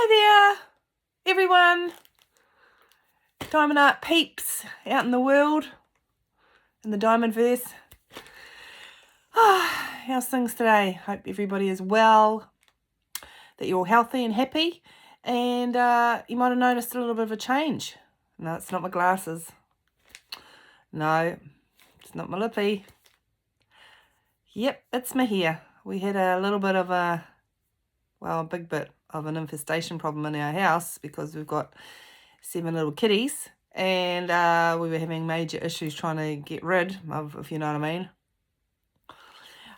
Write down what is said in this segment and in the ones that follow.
Hi there, everyone. Diamond art peeps out in the world, in the diamond verse. How's things today? Hope everybody is well, that you're all healthy and happy. And you might have noticed a little bit of a change. No, it's not my glasses. No, it's not my lippy. Yep, it's my hair. We had a little bit of a big bit of an infestation problem in our house because we've got 7 little kitties, and we were having major issues trying to get rid of, if you know what I mean.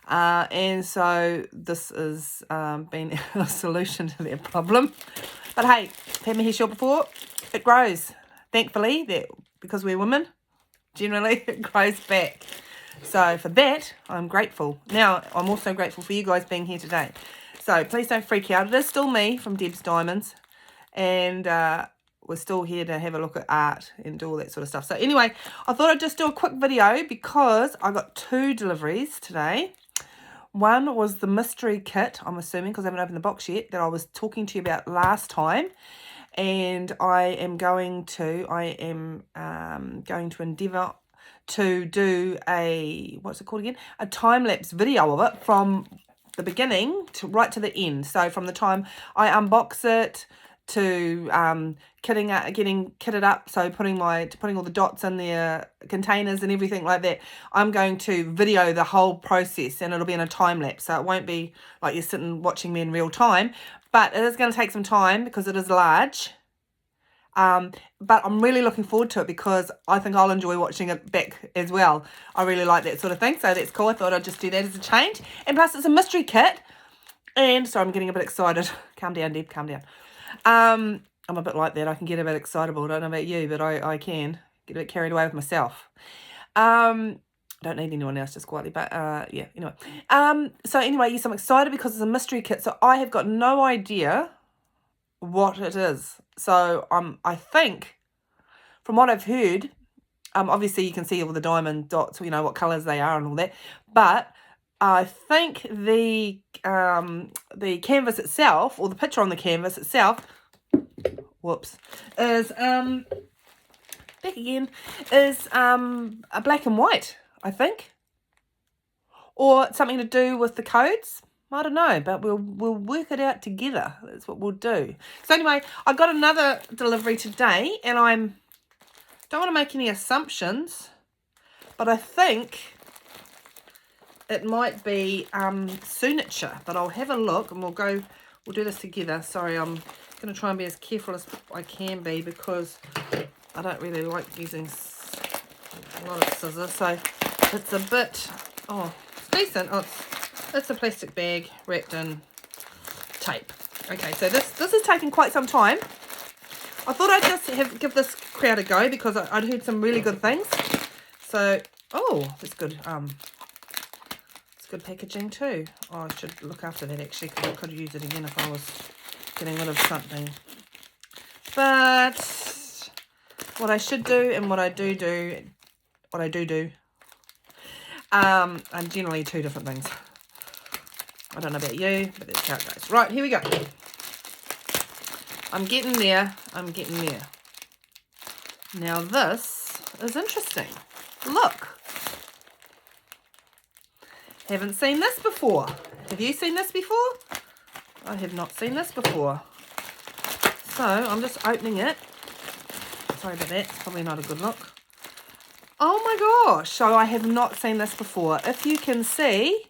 And so this has been a solution to their problem. But hey, I've had my hair short before. It grows, thankfully, that because we're women, generally it grows back. So for that, I'm grateful. Now, I'm also grateful for you guys being here today. So please don't freak out. It is still me from Deb's Diamonds. And we're still here to have a look at art and do all that sort of stuff. So anyway, I thought I'd just do a quick video because I got 2 deliveries today. One was the mystery kit, I'm assuming, because I haven't opened the box yet, that I was talking to you about last time. And I am going to endeavour to do a, what's it called again? A time-lapse video of it from the beginning to right to the end. So from the time I unbox it to getting kitted up, so putting all the dots in their containers and everything like that, I'm going to video the whole process, and it'll be in a time lapse, so it won't be like you're sitting watching me in real time, but it is going to take some time because it is large. But I'm really looking forward to it because I think I'll enjoy watching it back as well. I really like that sort of thing, so that's cool. I thought I'd just do that as a change. And plus it's a mystery kit. And so I'm getting a bit excited. Calm down, Deb, calm down. I'm a bit like that. I can get a bit excitable. I don't know about you, but I can get a bit carried away with myself. Don't need anyone else, just quietly, but yeah, anyway. So anyway, yes, I'm excited because it's a mystery kit. So I have got no idea what it is. So I think from what I've heard, obviously you can see all the diamond dots, you know, what colours they are and all that, but I think the canvas itself, or the picture on the canvas itself, whoops, is back again, is a black and white, I think, or something to do with the codes. I don't know, but we'll work it out together. That's what we'll do. So anyway, I got another delivery today, and don't want to make any assumptions, but I think it might be Sunature, but I'll have a look and we'll do this together. Sorry, I'm going to try and be as careful as I can be because I don't really like using a lot of scissors. So it's a bit, it's decent. It's a plastic bag wrapped in tape. Okay, so this is taking quite some time. I thought I'd just give this crowd a go because I'd heard some really good things. So, that's good. It's good packaging too. Oh, I should look after that actually because I could use it again if I was getting rid of something. But what I should do and what I do are generally 2 different things. I don't know about you, but that's how it goes. Right, here we go. I'm getting there. Now this is interesting. Look. Haven't seen this before. Have you seen this before? I have not seen this before. So I'm just opening it. Sorry about that. It's probably not a good look. Oh my gosh. So I have not seen this before. If you can see,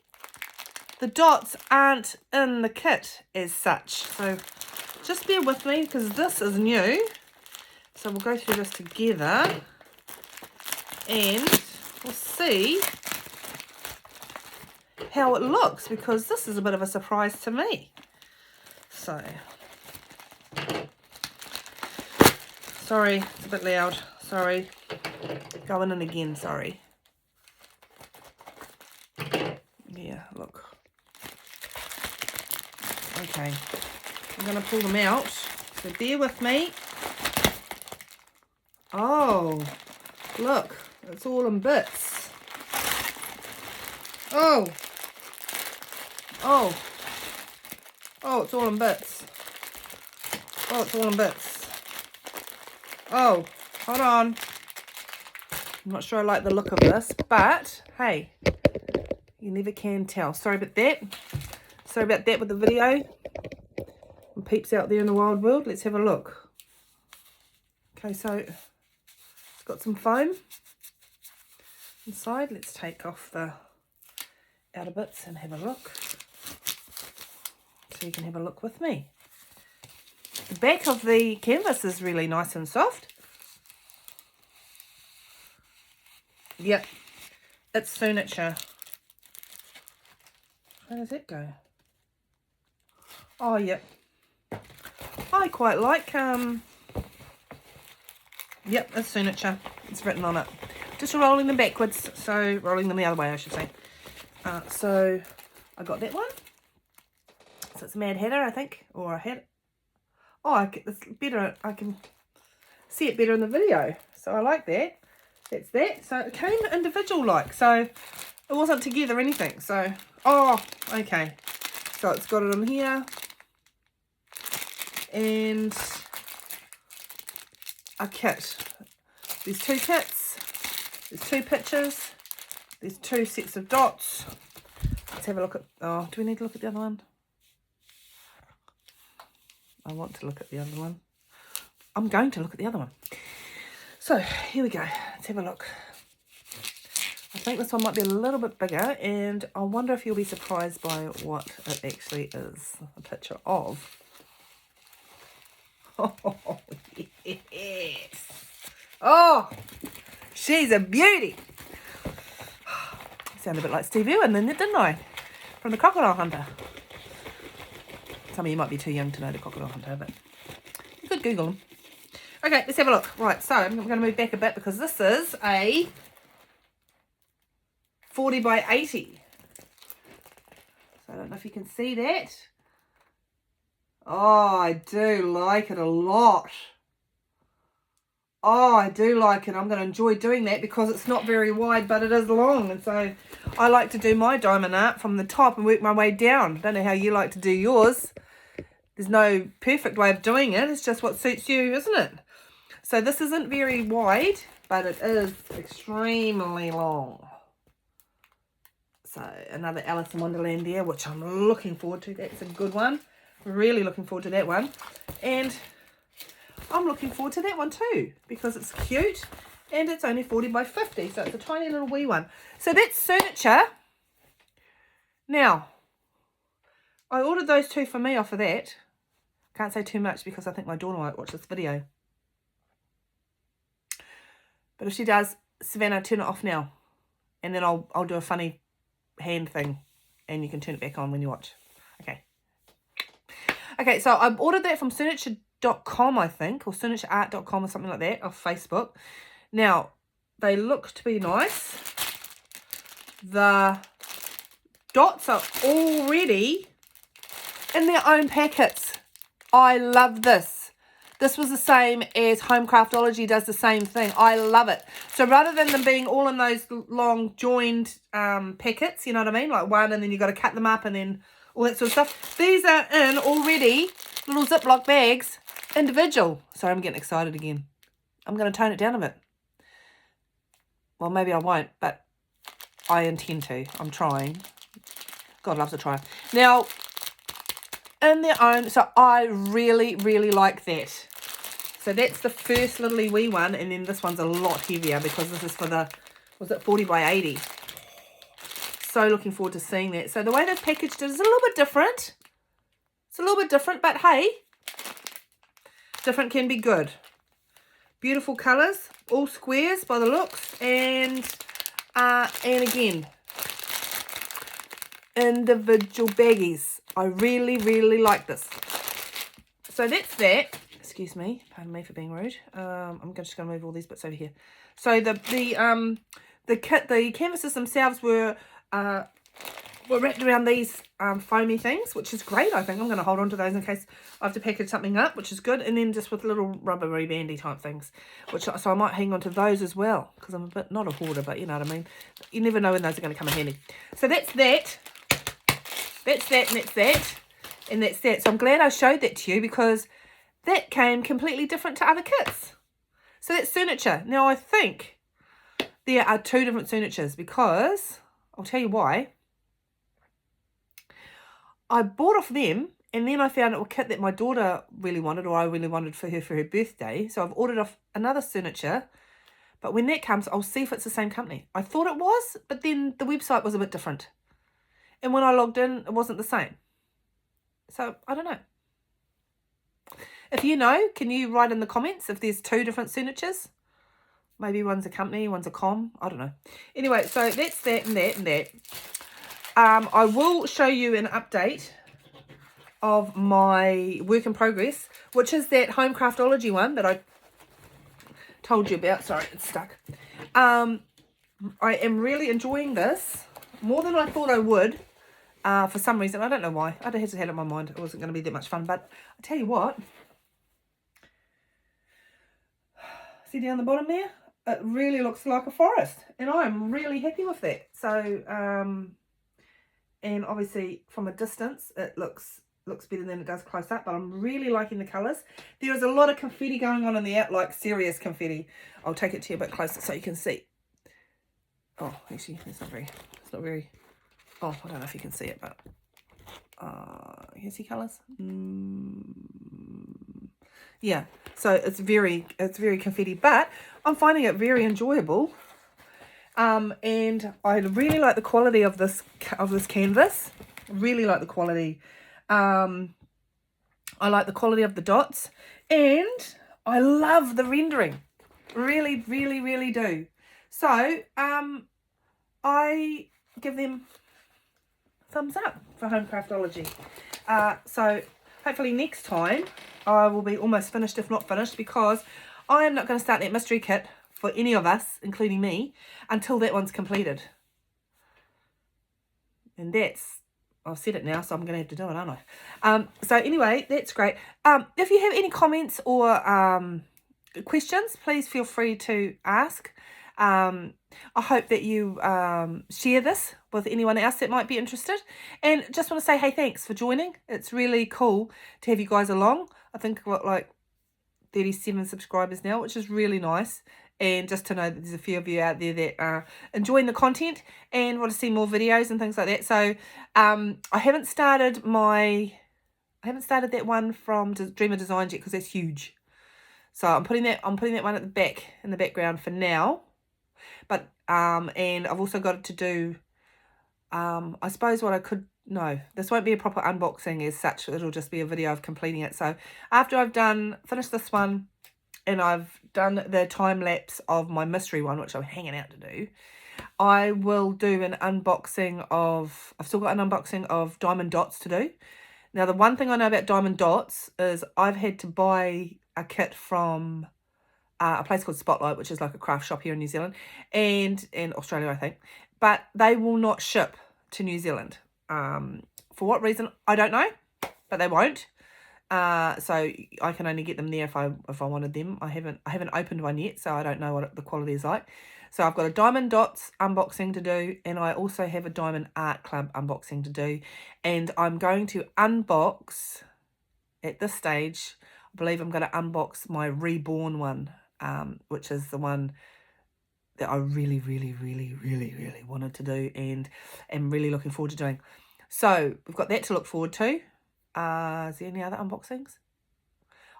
the dots aren't in the kit as such. So just bear with me because this is new. So we'll go through this together and we'll see how it looks because this is a bit of a surprise to me. So, sorry, it's a bit loud. Sorry. Going in again, sorry. Yeah, look. Okay, I'm going to pull them out, so bear with me. Oh, look, it's all in bits. Oh, it's all in bits. Oh, it's all in bits. Oh, hold on. I'm not sure I like the look of this, but hey, you never can tell. Sorry about that. Sorry about that with the video. And peeps out there in the wild world. Let's have a look. Okay, so it's got some foam inside. Let's take off the outer bits and have a look. So you can have a look with me. The back of the canvas is really nice and soft. Yep, it's Sunature. How does it go? Oh, yep. I quite like, yep, it's Sunature. It's written on it. Just rolling them backwards, so rolling them the other way, I should say. So I got that one. So it's a Mad Hatter, I think, or a hat. Oh, it's better. I can see it better in the video, so I like that. That's that. So it came individual like, so it wasn't together or anything. So, oh, okay. So it's got it in here, and a kit. There's 2 kits. There's 2 pictures. There's 2 sets of dots. Let's have a look at. Oh, do we need to look at the other one? I want to look at the other one. I'm going to look at the other one. So, here we go. Let's have a look. I think this one might be a little bit bigger, and I wonder if you'll be surprised by what it actually is a picture of. Oh, yes. Oh, she's a beauty. Sound a bit like Steve Irwin, didn't I? From the Crocodile Hunter. Some of you might be too young to know the Crocodile Hunter, but you could Google them. Okay, let's have a look. Right, so I'm going to move back a bit because this is a 40 by 80. So I don't know if you can see that. Oh, I do like it a lot. Oh, I do like it. I'm going to enjoy doing that because it's not very wide, but it is long. And so I like to do my diamond art from the top and work my way down. Don't know how you like to do yours. There's no perfect way of doing it. It's just what suits you, isn't it? So this isn't very wide, but it is extremely long. So another Alice in Wonderland there, which I'm looking forward to. That's a good one. Really looking forward to that one. And I'm looking forward to that one too, because it's cute and it's only 40 by 50. So it's a tiny little wee one. So that's Sunature. Now, I ordered those 2 for me off of that. Can't say too much because I think my daughter might watch this video. But if she does, Savannah, turn it off now. And then I'll do a funny hand thing. And you can turn it back on when you watch. Okay. Okay, so I ordered that from Sunature.com, I think. Or SunatureArt.com or something like that. Off Facebook. Now, they look to be nice. The dots are already in their own packets. I love this. This was the same as Home Craftology does the same thing. I love it. So rather than them being all in those long joined packets, you know what I mean? Like one and then you've got to cut them up and then all that sort of stuff. These are in already little Ziploc bags, individual. Sorry, I'm getting excited again. I'm going to tone it down a bit. Well, maybe I won't, but I intend to. I'm trying. God loves a try. Now, in their own, so I really, really like that. So that's the first little wee one, and then this one's a lot heavier because this is for the, was it 40 by 80? So looking forward to seeing that. So the way they've packaged it is a little bit different. It's a little bit different, but hey, different can be good. Beautiful colours, all squares by the looks, and again, individual baggies. I really, really like this. So that's that. Excuse me, pardon me for being rude. I'm just going to move all these bits over here. So the canvases themselves were wrapped around these foamy things, which is great. I think I'm going to hold on to those in case I have to package something up, which is good. And then just with little rubbery bandy type things, so I might hang on to those as well because I'm a bit, not a hoarder, but you know what I mean. You never know when those are going to come in handy. So that's that. That's that, and that's that, and that's that. So I'm glad I showed that to you because that came completely different to other kits. So that's Sunature. Now I think there are 2 different Sunatures because, I'll tell you why. I bought off them and then I found a kit that my daughter really wanted, or I really wanted for her birthday. So I've ordered off another Sunature. But when that comes, I'll see if it's the same company. I thought it was, but then the website was a bit different. And when I logged in, it wasn't the same. So, I don't know. If you know, can you write in the comments if there's 2 different Sunatures? Maybe one's a company, one's a com. I don't know. Anyway, so that's that and that and that. I will show you an update of my work in progress, which is that Home Craftology one that I told you about. Sorry, it's stuck. I am really enjoying this more than I thought I would. For some reason, I don't know why. I just had it in my mind it wasn't going to be that much fun, but I tell you what, see down the bottom there, it really looks like a forest, and I'm really happy with that. So and obviously from a distance it looks better than it does close up, but I'm really liking the colours. There is a lot of confetti going on in there, like serious confetti. I'll take it to you a bit closer so you can see. Oh, actually, it's not very, oh, I don't know if you can see it, but you can see colours? Yeah, so it's very confetti, but I'm finding it very enjoyable. And I really like the quality of this canvas. Really like the quality. I like the quality of the dots, and I love the rendering. Really, really, really do. So, I give them thumbs up for Home Craftology. So hopefully next time I will be almost finished, if not finished, because I am not going to start that mystery kit for any of us, including me, until that one's completed. And that's, I've said it now, so I'm going to have to do it, aren't I? So anyway, that's great. If you have any comments or questions, please feel free to ask. I hope that you share this with anyone else that might be interested. And just want to say, hey, thanks for joining. It's really cool to have you guys along. I think I've got like 37 subscribers now, which is really nice. And just to know that there's a few of you out there that are enjoying the content and want to see more videos and things like that. So I haven't started that one from Dreamer Designs yet because that's huge. So I'm putting that one at the back in the background for now. But and I've also got to do I suppose what I could, no, this won't be a proper unboxing as such. It'll just be a video of completing it. So after I've finished this one and I've done the time lapse of my mystery one, which I'm hanging out to do, I will do an unboxing of, I've still got an unboxing of diamond dots to do. Now the one thing I know about diamond dots is I've had to buy a kit from a place called Spotlight, which is like a craft shop here in New Zealand and in Australia, I think. But they will not ship to New Zealand. For what reason, I don't know, but they won't. So I can only get them there if I wanted them. I haven't opened one yet, so I don't know what the quality is like. So I've got a Diamond Dots unboxing to do, and I also have a Diamond Art Club unboxing to do. And I'm going to unbox, at this stage, I believe I'm going to unbox my Reborn one, which is the one that I really, really, really, really, really wanted to do and am really looking forward to doing. So we've got that to look forward to. Is there any other unboxings?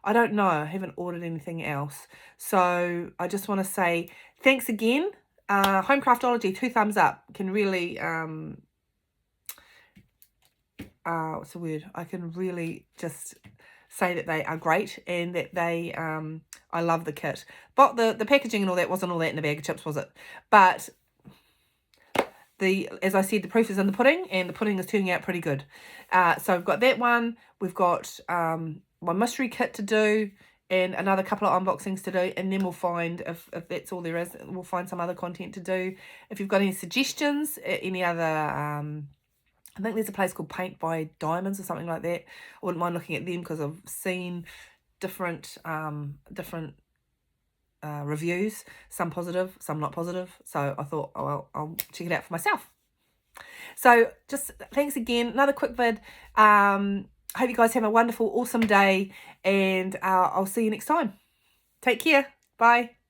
I don't know. I haven't ordered anything else. So I just want to say thanks again. Home Craftology, 2 thumbs up. Can really, what's the word? I can really just say that they are great and that they, I love the kit. But the packaging and all that wasn't all that in a bag of chips, was it? But as I said, the proof is in the pudding, and the pudding is turning out pretty good. So I've got that one. We've got my mystery kit to do and another couple of unboxings to do, and then we'll find, if that's all there is, we'll find some other content to do. If you've got any suggestions, any other, I think there's a place called Paint by Diamonds or something like that. I wouldn't mind looking at them because I've seen different reviews, some positive, some not positive. So I thought, oh, well, I'll check it out for myself. So just thanks again. Another quick vid. I hope you guys have a wonderful, awesome day, and I'll see you next time. Take care. Bye.